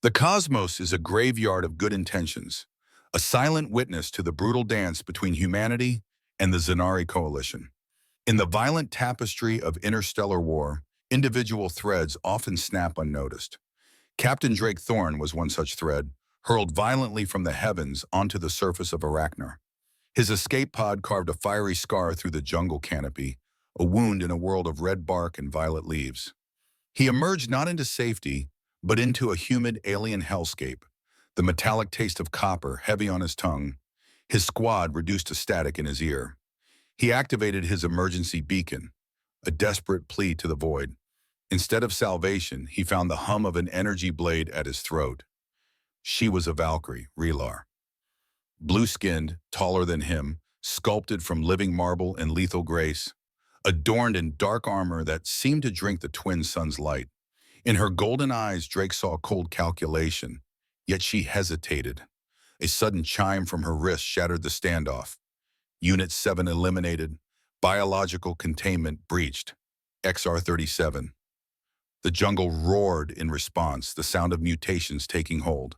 The cosmos is a graveyard of good intentions, a silent witness to the brutal dance between humanity and the Zanari Coalition. In the violent tapestry of interstellar war, individual threads often snap unnoticed. Captain Drake Thorne was one such thread, hurled violently from the heavens onto the surface of Arachnar. His escape pod carved a fiery scar through the jungle canopy, a wound in a world of red bark and violet leaves. He emerged not into safety, but into a humid alien hellscape, the metallic taste of copper heavy on his tongue, his squad reduced to static in his ear. He activated his emergency beacon, a desperate plea to the void. Instead of salvation, he found the hum of an energy blade at his throat. She was a Valkyrie, Relar. Blue-skinned, taller than him, sculpted from living marble and lethal grace, adorned in dark armor that seemed to drink the twin sun's light. In her golden eyes, Drake saw cold calculation, yet she hesitated. A sudden chime from her wrist shattered the standoff. Unit 7 eliminated. Biological containment breached. XR-37. The jungle roared in response, the sound of mutations taking hold.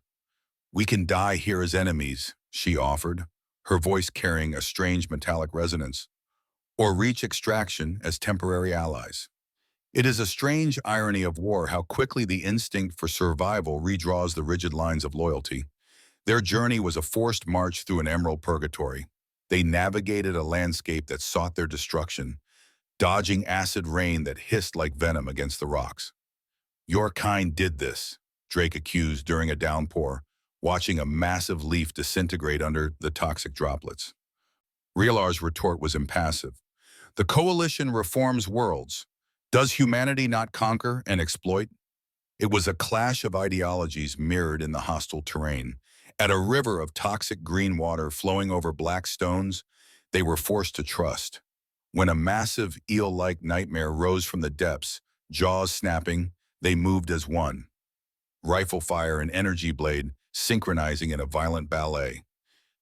"We can die here as enemies," she offered, her voice carrying a strange metallic resonance, "or reach extraction as temporary allies." It is a strange irony of war how quickly the instinct for survival redraws the rigid lines of loyalty. Their journey was a forced march through an emerald purgatory. They navigated a landscape that sought their destruction, dodging acid rain that hissed like venom against the rocks. "Your kind did this," Drake accused during a downpour, watching a massive leaf disintegrate under the toxic droplets. Realar's retort was impassive. "The Coalition reforms worlds. Does humanity not conquer and exploit?" It was a clash of ideologies mirrored in the hostile terrain. At a river of toxic green water flowing over black stones, they were forced to trust. When a massive eel-like nightmare rose from the depths, jaws snapping, they moved as one. Rifle fire and energy blade synchronizing in a violent ballet.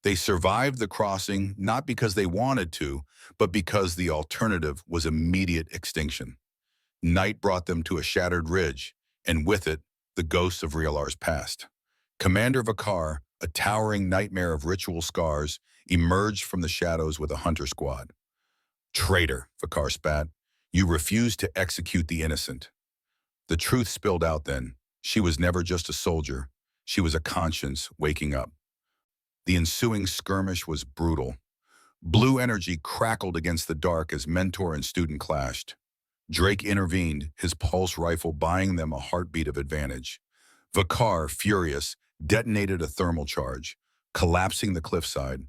They survived the crossing not because they wanted to, but because the alternative was immediate extinction. Night brought them to a shattered ridge, and with it, the ghosts of Realar's past. Commander Vakar, a towering nightmare of ritual scars, emerged from the shadows with a hunter squad. "Traitor," Vakar spat. "You refused to execute the innocent." The truth spilled out then. She was never just a soldier. She was a conscience waking up. The ensuing skirmish was brutal. Blue energy crackled against the dark as mentor and student clashed. Drake intervened, his pulse rifle buying them a heartbeat of advantage. Vakar, furious, detonated a thermal charge, collapsing the cliffside.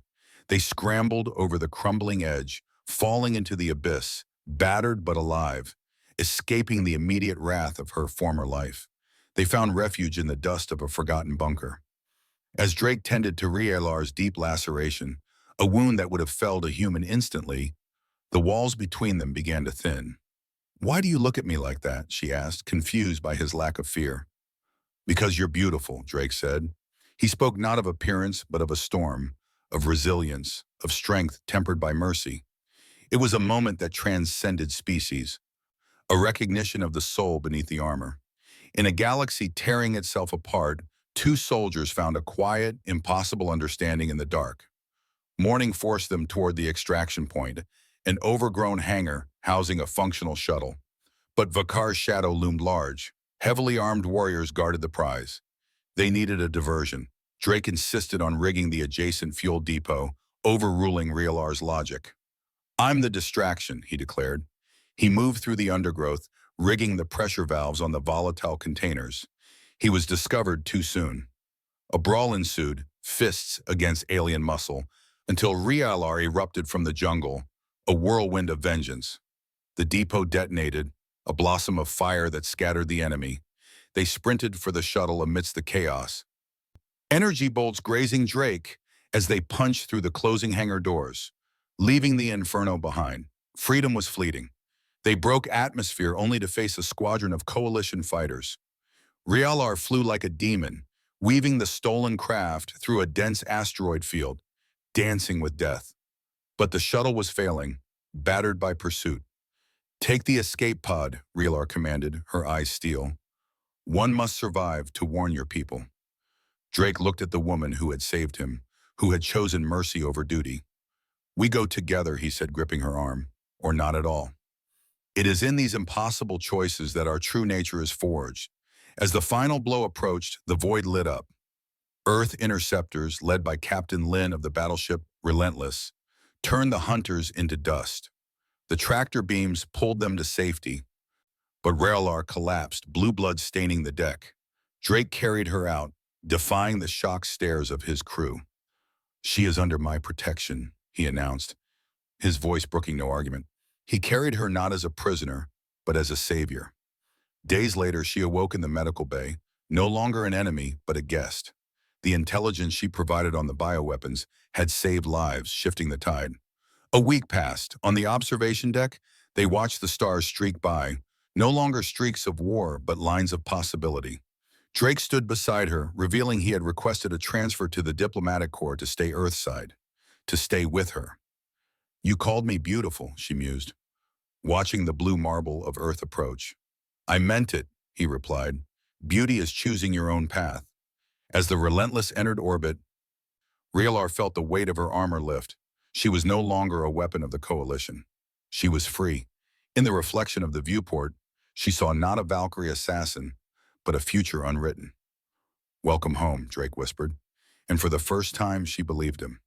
They scrambled over the crumbling edge, falling into the abyss, battered but alive, escaping the immediate wrath of her former life. They found refuge in the dust of a forgotten bunker. As Drake tended to Realar's deep laceration, a wound that would have felled a human instantly, the walls between them began to thin. "Why do you look at me like that?" she asked, confused by his lack of fear. "Because you're beautiful," Drake said. He spoke not of appearance, but of a storm, of resilience, of strength tempered by mercy. It was a moment that transcended species, a recognition of the soul beneath the armor. In a galaxy tearing itself apart, two soldiers found a quiet, impossible understanding in the dark. Morning forced them toward the extraction point, an overgrown hangar housing a functional shuttle. But Vakar's shadow loomed large. Heavily armed warriors guarded the prize. They needed a diversion. Drake insisted on rigging the adjacent fuel depot, overruling Realar's logic. "I'm the distraction," he declared. He moved through the undergrowth, rigging the pressure valves on the volatile containers. He was discovered too soon. A brawl ensued, fists against alien muscle, until Realar erupted from the jungle, a whirlwind of vengeance. The depot detonated, a blossom of fire that scattered the enemy. They sprinted for the shuttle amidst the chaos. Energy bolts grazing Drake as they punched through the closing hangar doors, leaving the inferno behind. Freedom was fleeting. They broke atmosphere only to face a squadron of coalition fighters. Realar flew like a demon, weaving the stolen craft through a dense asteroid field, dancing with death. But the shuttle was failing, battered by pursuit. "Take the escape pod," Realar commanded, her eyes steel. One must survive to warn your people. Drake looked at the woman who had saved him, who had chosen mercy over duty. We go together, he said, gripping her arm, or not at all. It is in these impossible choices that our true nature is forged. As the final blow approached, the void lit up. Earth interceptors, led by Captain Lin of the battleship Relentless, turned the hunters into dust. The tractor beams pulled them to safety, but Raylar collapsed, blue blood staining the deck. Drake carried her out, defying the shocked stares of his crew. She is under my protection, he announced, his voice brooking no argument. He carried her not as a prisoner, but as a savior. Days later, she awoke in the medical bay, no longer an enemy, but a guest. The intelligence she provided on the bioweapons had saved lives, shifting the tide. A week passed. On the observation deck, they watched the stars streak by, no longer streaks of war, but lines of possibility. Drake stood beside her, revealing he had requested a transfer to the diplomatic corps to stay Earthside, to stay with her. You called me beautiful, she mused, watching the blue marble of Earth approach. I meant it, he replied. Beauty is choosing your own path. As the Relentless entered orbit, Raylar felt the weight of her armor lift. She was no longer a weapon of the Coalition. She was free. In the reflection of the viewport, she saw not a Valkyrie assassin, but a future unwritten. Welcome home, Drake whispered, and for the first time she believed him.